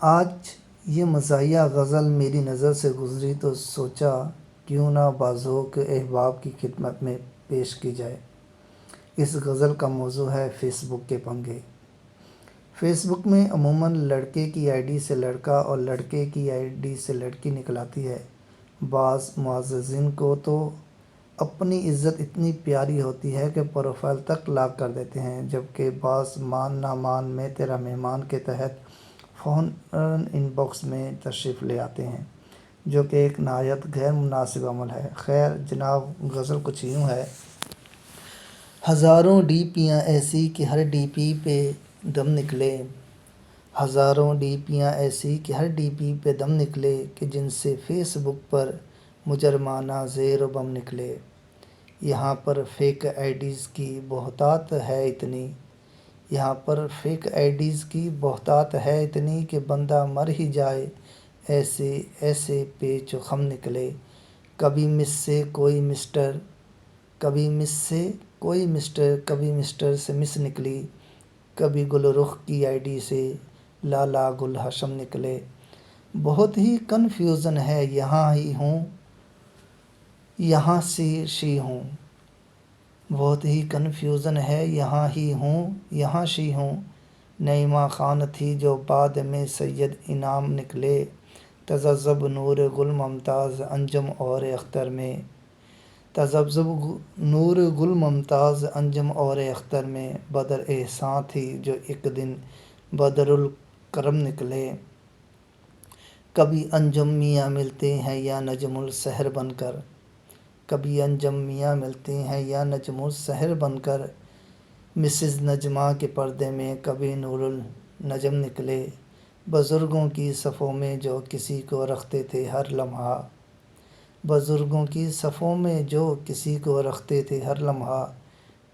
آج یہ مزاحیہ غزل میری نظر سے گزری تو سوچا کیوں نہ بازوق احباب کی خدمت میں پیش کی جائے۔ اس غزل کا موضوع ہے فیس بک کے پنگے۔ فیس بک میں عموماً لڑکے کی آئی ڈی سے لڑکا اور لڑکے کی آئی ڈی سے لڑکی نکل آتی ہے۔ بعض معززین کو تو اپنی عزت اتنی پیاری ہوتی ہے کہ پروفائل تک لاک کر دیتے ہیں، جبکہ بعض مان نہ مان میں تیرا مہمان کے تحت فوراً ان باکس میں تشریف لے آتے ہیں، جو کہ ایک نہایت غیر مناسب عمل ہے۔ خیر جناب، غزل کچھ یوں ہے۔ ہزاروں ڈی پیاں ایسی کہ ہر ڈی پی پہ دم نکلے، ہزاروں ڈی پیاں ایسی کہ ہر ڈی پی پہ دم نکلے، کہ جن سے فیس بک پر مجرمانہ زیر و بم نکلے۔ یہاں پر فیک آئی ڈیز کی بہتات ہے اتنی، یہاں پر فیک آئی ڈیز کی بہتات ہے اتنی کہ بندہ مر ہی جائے، ایسے ایسے پیچ و خم نکلے۔ کبھی مس سے کوئی مسٹر، کبھی مس سے کوئی مسٹر، کبھی مسٹر سے مس نکلی، کبھی گل رخ کی آئی ڈی سے لالا گل ہاشم نکلے۔ بہت ہی کنفیوژن ہے، یہاں ہی ہوں یہاں سے شی ہوں، بہت ہی کنفیوژن ہے، یہاں ہی ہوں یہاں شی ہوں۔ نعیمہ خان تھی جو بعد میں سید انعام نکلے، تذبذب نور گل ممتاز انجم اور اختر میں، تذبذب نور گل ممتاز انجم اور اختر میں۔ بدر احساں تھی جو ایک دن بدر الکرم نکلے، کبھی انجم میاں ملتے ہیں یا نجم السحر بن کر، کبھی انجم میاں ملتے ہیں یا نجم السحر بن کر۔ مسز نجمہ کے پردے میں کبھی نور النجم نکلے، بزرگوں کی صفوں میں جو کسی کو رکھتے تھے ہر لمحہ، بزرگوں کی صفوں میں جو کسی کو رکھتے تھے ہر لمحہ۔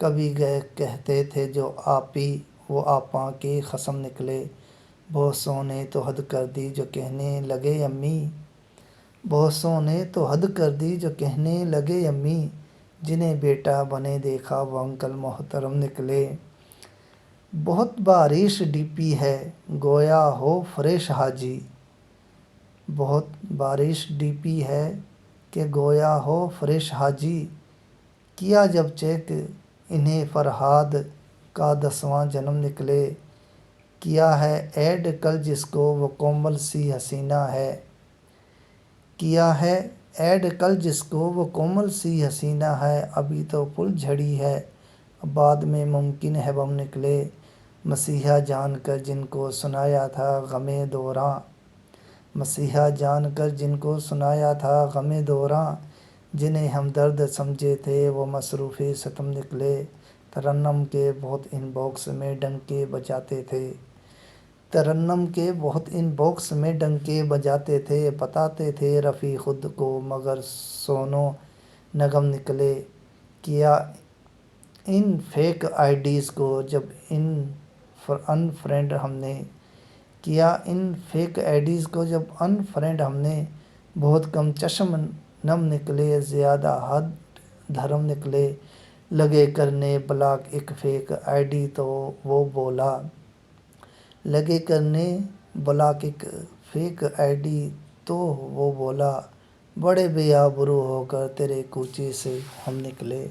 کبھی گئے کہتے تھے جو آپی وہ آپاں کے قسم نکلے، بہتوں نے تو حد کر دی جو کہنے لگے امی، بہتوں نے تو حد کر دی جو کہنے لگے امی، جنہیں بیٹا بنے دیکھا وہ انکل محترم نکلے۔ بہت بارش ڈی پی ہے گویا ہو فریش حاجی، بہت بارش ڈی پی ہے کہ گویا ہو فریش حاجی۔ کیا جب چیک انہیں فرہاد کا 10واں جنم نکلے، کیا ہے ایڈ کل جس کو وہ کومل سی حسینہ ہے، کیا ہے ایڈ کل جس کو وہ کومل سی حسینہ ہے۔ ابھی تو پھول جھڑی ہے بعد میں ممکن ہے بم نکلے، مسیحا جان کر جن کو سنایا تھا غم دوراں، مسیحا جان کر جن کو سنایا تھا غم دوراں، جنہیں ہمدرد سمجھے تھے وہ مصروف ستم نکلے۔ ترنم کے بہت ان باکس میں ڈنکے بجاتے تھے، ترنم کے بہت ان باکس میں ڈنکے بجاتے تھے، بتاتے تھے رفیع خود کو مگر سونو نغم نکلے۔ کیا ان فیک آئی ڈیز کو جب ان فرینڈ ہم نے، کیا ان فیک آئی ڈیز کو جب ان فرینڈ ہم نے، بہت کم چشم نم نکلے، زیادہ حد دھرم نکلے۔ لگے کرنے بلاک ایک فیک آئی ڈی تو وہ بولا، لگے کرنے بلاک ایک فیک آئی ڈی تو وہ بولا، بڑے بے آبرو ہو کر تیرے کوچے سے ہم نکلے۔